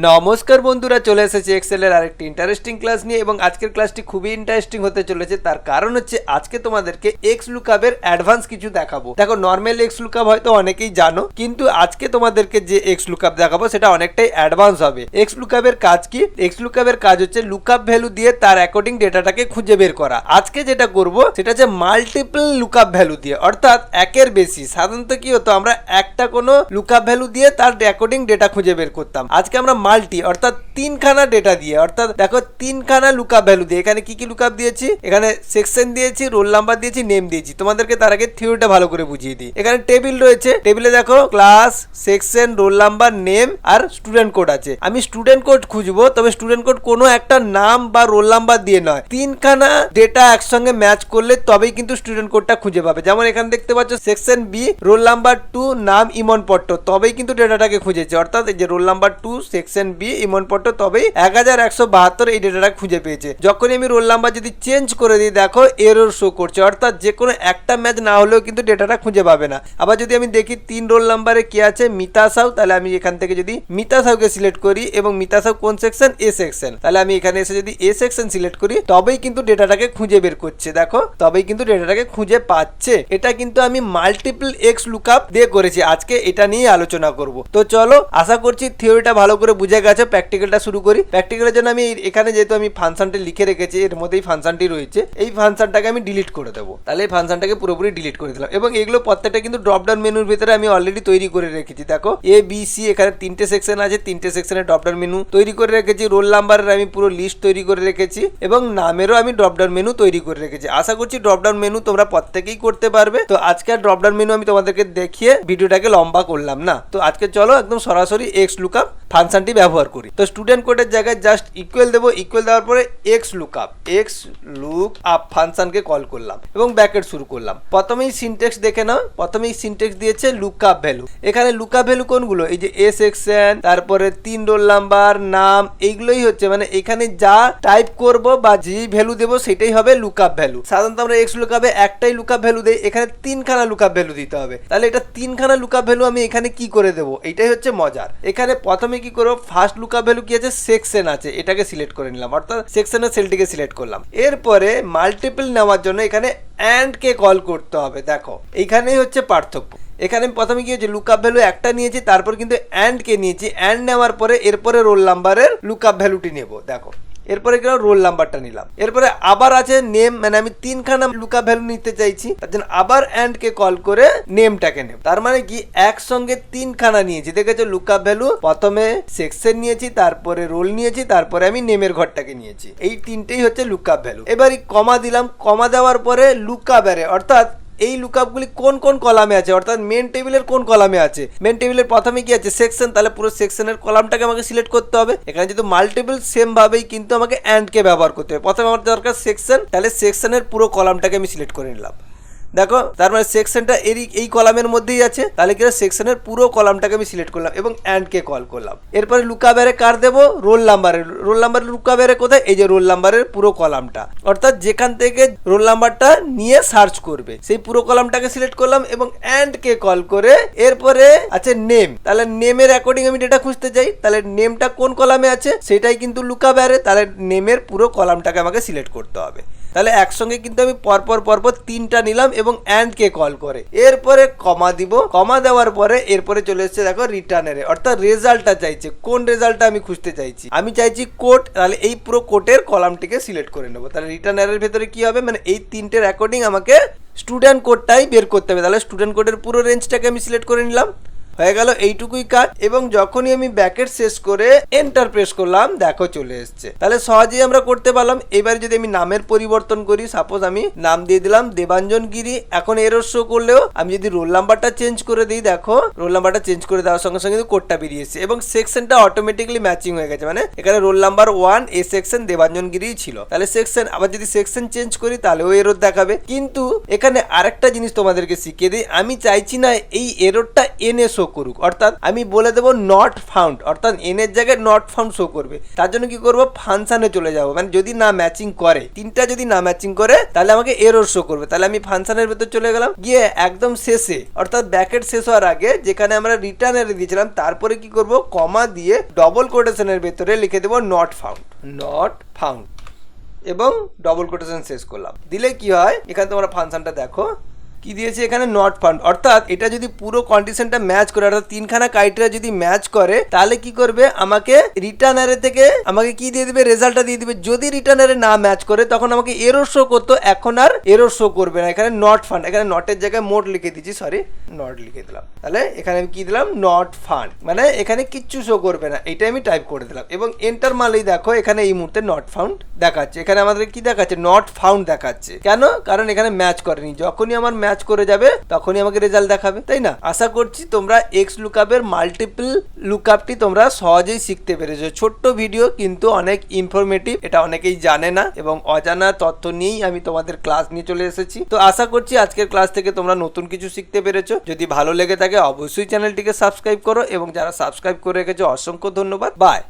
নমস্কার বন্ধুরা, চলে এসেছি এক্সেলের আরেকটি ইন্টারেস্টিং ক্লাস নিয়ে এবং আজকের ক্লাসটি খুবই ইন্টারেস্টিং হতে চলেছে। তার কারণ হচ্ছে আজকে তোমাদেরকে XLOOKUP-এর অ্যাডভান্স কিছু দেখাবো। দেখো, নর্মাল XLOOKUP হয়তো অনেকেই জানো, কিন্তু আজকে তোমাদেরকে যে XLOOKUP দেখাবো সেটা অনেকটাই অ্যাডভান্স হবে। XLOOKUP-এর কাজ কি? XLOOKUP-এর কাজ হচ্ছে লুকআপ ভ্যালু দিয়ে তার অ্যাকর্ডিং ডেটাটাকে খুঁজে বের করা। আজকে যেটা করব সেটা হচ্ছে মাল্টিপল লুকআপ ভ্যালু দিয়ে, অর্থাৎ একের বেশি। সাধারণত কি হতো, আমরা একটা কোনো লুকআপ ভ্যালু দিয়ে তার অ্যাকর্ডিং ডেটা খুঁজে বের করতাম। আজকে আমরা মাল্টি অর্থাৎ তিনখানা ডেটা দিয়ে, অর্থাৎ দেখো তিনখানা লুকআপ ভ্যালু দিয়ে। এখানে কি কি লুকআপ দিয়েছি? এখানে সেকশন দিয়েছি, রোল নাম্বার দিয়েছি, নেম দিয়েছি। তোমাদেরকে তার আগে থিওরিটা ভালো করে বুঝিয়ে দিই। এখানে টেবিল রয়েছে, টেবিলে দেখো class, section, roll number, name আর স্টুডেন্ট কোড আছে। আমি স্টুডেন্ট কোড খুঁজবো, তবে স্টুডেন্ট কোড কোনো একটা নাম বা রোল নাম্বার দিয়ে নয়, তিনখানা ডেটা একসঙ্গে ম্যাচ করলে তবেই কিন্তু স্টুডেন্ট কোডটা খুঁজে পাবে। যেমন এখানে দেখতে পাচ্ছ সেকশন বি, রোল নাম্বার 2, নাম ইমন পট্ট, তবেই কিন্তু ডেটাটাকে খুঁজেছে। অর্থাৎ এই যে রোল নাম্বার 2 সেকশন বি ইমন পট্ট, তবেই 1172 এই ডেটাটা খুঁজে পেয়েছে। যখনই আমি রোল নাম্বার যদি চেঞ্জ করে দিই, দেখো এরর শো করছে, অর্থাৎ যে কোনো একটা ম্যাচ না হলেও কিন্তু ডেটাটা খুঁজে পাবে না। আবার যদি আমি দেখি 3 রোল নাম্বারে কে আছে, মিতা সাউ, তাহলে আমি এখান থেকে যদি মিতা সাউকে সিলেক্ট করি এবং মিতা সাউ কোন সেকশন? এ সেকশন, তাহলে আমি এখানে এসে যদি এ সেকশন সিলেক্ট করি তবেই কিন্তু ডেটাটাকে খুঁজে বের করছে। দেখো, তবেই কিন্তু ডেটাটাকে খুঁজে পাচ্ছে। এটা কিন্তু আমি মাল্টিপল XLOOKUP দিয়ে করেছি। আজকে এটা নিয়ে আলোচনা করব। তো চলো, আশা করছি থিওরিটা ভালো করে বুঝে গেছে। প্র্যাকটিক্যালটা শুরু করি। প্র্যাকটিক্যালের জন্য আমি এখানে যেহেতু আমি ফাংশনটা লিখে রেখেছি, এর মধ্যেই ফাংশনটি রয়েছে, এই ফাংশনটাকে আমি ডিলিট করে দেবো। তাহলে এই ফাংশনটাকে পুরোপুরি ডিলিট করে দিলাম এবং এগুলো প্রত্যেকটা কিন্তু ড্রপ ডাউন মেনুর ভিতরে আমি অলরেডি তৈরি করে রেখেছি। দেখো এ বি সি, এখানে 3টে সেকশন আছে, 3টে সেকশনে ড্রপ ডাউন মেনু তৈরি করে রেখেছি। রোল নাম্বারের আমি পুরো লিস্ট তৈরি করে রেখেছি এবং নামেরও আমি ড্রপ ডাউন মেনু তৈরি করে রেখেছি। আশা করছি ড্রপ ডাউন মেনু তোমরা প্রত্যেকেই করতে পারবে। তো আজকে আর ড্রপ ডাউন মেনু আমি তোমাদেরকে দেখিয়ে ভিডিওটাকে লম্বা করলাম না। তো আজকে চলো একদম সরাসরি XLOOKUP ফাংশনটি ব্যবহার করি। তো স্টুডেন্ট কোডের জায়গায় জাস্ট ইকুয়াল দেবো, ইকুয়াল দেওয়ার পরে XLOOKUP ফাংশনকে কল করলাম এবং ব্র্যাকেট শুরু করলাম। প্রথমেই সিনট্যাক্স দেখে নাও, প্রথমেই সিনট্যাক্স দিয়েছে লুকআপ ভ্যালু। এখানে লুকআপ ভ্যালু কোনগুলো? এই যে এ সেকশন, তারপরে 3 রোল নাম্বার, নাম, এইগুলোই হচ্ছে, মানে এখানে যা টাইপ করব বা যে ভ্যালু দেবো সেটাই হবে লুকআপ ভ্যালু। সাধারণত আমরা XLOOKUP-এ একটাই লুকআপ ভ্যালু দেই, এখানে তিনখানা লুকআপ ভ্যালু দিতে হবে। তাহলে এটা তিনখানা লুকআপ ভ্যালু আমি এখানে কি করে দেবো, এটাই হচ্ছে মজার। এখানে প্রথমে কি করবো, ফার্স্ট লুকআপ ভ্যালু কি আছে? সেকশন আছে, এটাকে সিলেক্ট করে নিলাম, অর্থাৎ সেকশনের সেলটিকে সিলেক্ট করলাম। এরপরে মাল্টিপল নেওয়ার জন্য এখানে অ্যান্ড কে কল করতে হবে। দেখো এইখানেই হচ্ছে পার্থক্য। এখানে প্রথমে কি হচ্ছে, লুকআপ ভ্যালু একটা নিয়েছি, তারপর কিন্তু অ্যান্ড কে নিয়েছি। অ্যান্ড নেওয়ার পরে এরপরে রোল নাম্বারের লুকআপ ভ্যালুটি নেব। দেখো এরপরে কেন রোল নাম্বারটা নিলাম। এরপরে আবার আছে নেম, মানে আমি তিনখানা লুকআপ ভ্যালু নিতে চাইছি, তার জন্য আবার অ্যান্ড কে কল করে নেমটাকে নেব। তার মানে কি একসঙ্গে তিনখানা নিয়েছি। দেখেছো লুকআপ ভ্যালু, প্রথমে সেকশন নিয়েছি, তারপরে রোল নিয়েছি, তারপরে আমি নেমের ঘরটাকে নিয়েছি। এই তিনটেই হচ্ছে লুকআপ ভ্যালু। এবার কমা দিলাম, কমা দেওয়ার পরে লুকআপ অ্যারে, অর্থাৎ এই লুকআপগুলি কোন কোন কলামে আছে, অর্থাৎ মেন টেবিলের কোন কলামে আছে। মেন টেবিলের প্রথমে কি আছে? সেকশন, তাহলে পুরো সেকশনের কলামটাকে আমাকে সিলেক্ট করতে হবে। এখানে যেহেতু মাল্টিপল, সেম ভাবেই কিন্তু আমাকে অ্যান্ড কে ব্যবহার করতে হবে। প্রথমে আমার দরকার সেকশন, তাহলে সেকশনের পুরো কলামটাকে আমি সিলেক্ট করে নিলাম। দেখো তার মানে সেকশনটা এই কলামের মধ্যেই আছে, তাহলে কি সেকশনের পুরো কলামটাকে আমি সিলেক্ট করলাম এবং অ্যান্ড কে কল করলাম। এরপরে লুকআপ অ্যারে কার দেবো? রোল নাম্বারের। রোল নাম্বারের লুকআপ অ্যারে কোথায়? এই যে রোল নাম্বারের পুরো কলামটা, অর্থাৎ যেখান থেকে রোল নাম্বারটা নিয়ে সার্চ করবে সেই পুরো কলামটাকে সিলেক্ট করলাম এবং অ্যান্ড কে কল করে এরপরে আছে নেম। তাহলে নেমের অ্যাকর্ডিং আমি ডেটা খুঁজতে চাই, তাহলে নেমটা কোন কলামে আছে সেটাই কিন্তু লুকআপ অ্যারে, তাহলে নেমের পুরো কলামটাকে আমাকে সিলেক্ট করতে হবে। তাহলে একসঙ্গে কিন্তু আমি পরপর তিনটা নিলাম এবং অ্যান্ড কে কল করে এরপরে কমা দিব। কমা দেওয়ার পরে এরপরে চলে এসেছে দেখো রিটার্নের, অর্থাৎ রেজাল্টটা চাইছে। কোন রেজাল্টটা আমি খুঁজতে চাইছি? আমি চাইছি কোড, তাহলে এই পুরো কোডের কলামটিকে সিলেক্ট করে নেবো। তাহলে রিটার্নের ভেতরে কি হবে, মানে এই তিনটের অ্যাকর্ডিং আমাকে স্টুডেন্ট কোডটাই বের করতে হবে। তাহলে স্টুডেন্ট কোডের পুরো রেঞ্জটাকে আমি সিলেক্ট করে নিলাম। হয়ে গেল এইটুকুই কাজ। এবং যখনই আমি ব্র্যাকেট শেষ করে এন্টার প্রেস করলাম, দেখো চলে এসছে। তাহলে সহজেই আমরা করতে পারলাম। এবার যদি আমি নামের পরিবর্তন করি, সাপোজ আমি নাম দিয়ে দিলাম দেবাঞ্জন গিরি, এখন এরর শো করলেও আমি যদি রোল নাম্বারটা চেঞ্জ করে দিই, দেখো রোল নাম্বারটা চেঞ্জ করে দেওয়ার সঙ্গে সঙ্গে কিন্তু কোডটা বেরিয়ে এসেছে এবং সেকশনটা অটোমেটিক্যালি ম্যাচিং হয়ে গেছে। মানে এখানে রোল নাম্বার 1 এ সেকশন দেবাঞ্জন গিরি ছিল, তাহলে সেকশন, আবার যদি সেকশন চেঞ্জ করি তাহলেও এরর দেখাবে। কিন্তু এখানে আরেকটা জিনিস তোমাদেরকে শিখিয়ে দিই, আমি চাইছি না এই এররটা এনে শো করুক, অর্থাৎ আমি বলে দেবো নট ফাউন্ড, অর্থাৎ এন এর জায়গায় নট ফাউন্ড শো করবে। তার জন্য কি করবো, ফাংশনে চলে যাবো, মানে যদি না ম্যাচিং করে, তিনটা যদি না ম্যাচিং করে তাহলে আমাকে এরর শো করবে। তাহলে আমি ফাংশনের ভেতর চলে গেলাম, গিয়ে একদম শেষে অর্থাৎ ব্র্যাকেট শেষ হওয়ার আগে যেখানে আমরা রিটার্ন এর দিয়েছিলাম তারপরে কি করব, কমা দিয়ে ডবল কোটেশনের ভেতরে লিখে দেবো নট ফাউন্ড, নট ফাউন্ড, এবং ডবল কোটেশন শেষ করলাম। দিলে কি হয়, এখানে তোমরা ফাংশনটা দেখো কি দিয়েছে, এখানে নট ফাউন্ড, অর্থাৎ এটা যদি পুরো কন্ডিশনটা ম্যাচ করে, অর্থাৎ তিনখানা ক্রাইটেরিয়া যদি ম্যাচ করে তাহলে কি করবে, আমাকে রিটার্ন অ্যারে থেকে আমাকে কি দিয়ে দিবে, রেজাল্টটা দিয়ে দিবে। যদি রিটার্ন অ্যারে না ম্যাচ করে তখন আমাকে এরর শো করতো, এখন আর এরর শো করবে না। এখানে নট ফাউন্ড, এখানে নটের জায়গায় মোড লিখে দিচ্ছি, সরি নট লিখে দিলাম। তাহলে এখানে আমি কি দিলাম, নট ফাউন্ড, মানে এখানে কিচ্ছু শো করবে না, এটা আমি টাইপ করে দিলাম। এবং এন্টার মারলেই দেখো এখানে এই মুহূর্তে নট ফাউন্ড দেখাচ্ছে। এখানে আমাদের কি দেখাচ্ছে, নট ফাউন্ড দেখাচ্ছে। কেন, কারণ এখানে ম্যাচ করেনি। যখনই আমার ম্যাচ করে যাবে তখনই আমাকে রেজাল্ট দেখাবে, তাই না? আশা করছি তোমরা এক্স লুকআপের মাল্টিপল লুকআপটি তোমরা সহজেই শিখতে পেরেছো। ছোট্ট ভিডিও কিন্তু অনেক ইনফরমেটিভ, এটা অনেকেই জানে না, এবং অজানা তথ্য নিয়েই আমি তোমাদের ক্লাস নিয়ে চলে এসেছি। তো আশা করছি আজকের ক্লাস থেকে তোমরা নতুন কিছু শিখতে পেরেছো। যদি ভালো লেগে থাকে অবশ্যই চ্যানেলটিকে সাবস্ক্রাইব করো, এবং যারা সাবস্ক্রাইব করে রেখেছো অসংখ্য ধন্যবাদ। বাই।